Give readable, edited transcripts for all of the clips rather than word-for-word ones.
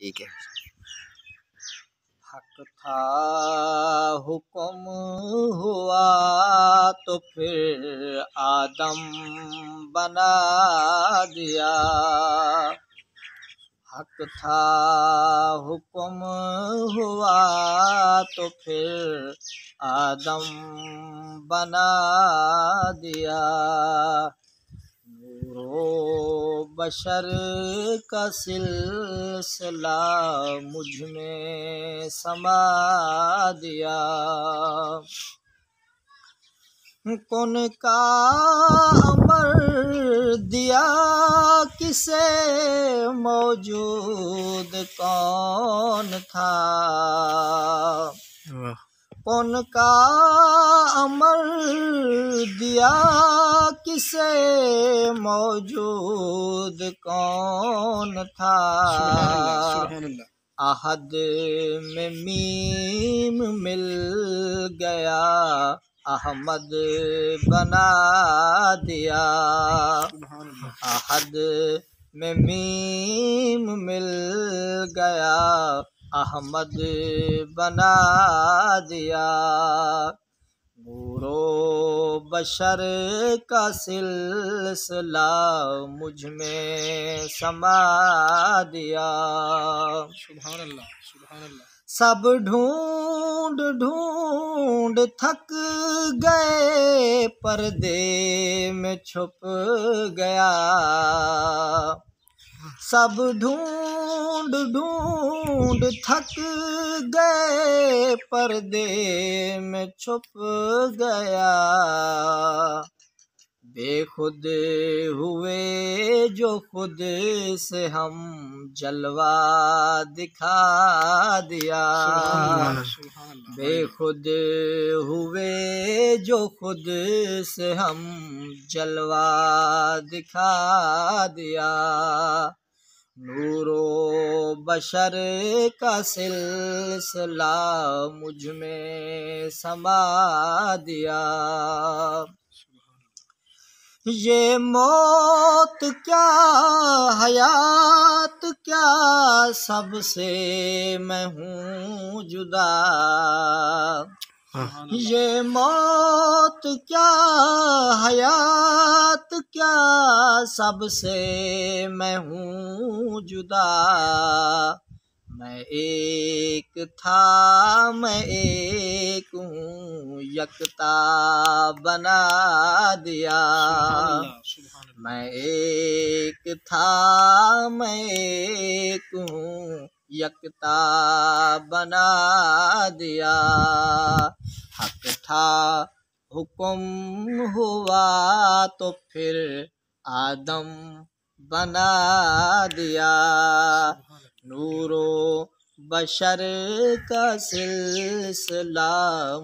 ٹھیک ہے۔ حق تھا حکم ہوا تو پھر آدم بنا دیا، حق تھا حکم ہوا تو پھر آدم بنا دیا، نور و بشر کا سلسلہ مجھ میں سما دیا، کون کا امر دیا کسے موجود کون تھا، کون کا امر دیا کسے موجود کون تھا، سبحان اللہ۔ احد میں میم مل گیا احمد بنا دیا، احد میں میم مل گیا احمد بنا دیا، نور و بشر کا سلسلہ مجھ میں سما دیا، سبحان اللہ سبحان اللہ۔ سب ڈھونڈ ڈھونڈ تھک گئے پردے میں چھپ گیا، سب ڈھونڈ ڈھونڈ تھک گئے پردے میں چھپ گیا، بے خود ہوئے جو خود سے ہم جلوہ دکھا دیا، بے خود ہوئے جو خود سے ہم جلوہ دکھا دیا، نور و بشر کا سلسلہ مجھ میں سما دیا، یہ موت کیا حیات کیا سب سے میں ہوں جدا، یہ موت کیا حیات کیا سب سے میں ہوں جدا، میں ایک تھا میں ایک ہوں یکتا بنا دیا، میں ایک تھا میں ایک ہوں یکتا بنا دیا، حق تھا حکم ہوا تو پھر آدم بنا دیا، نور و بشر کا سلسلہ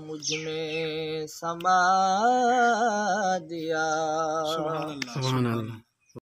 مجھ میں سما دیا، سبحان اللہ۔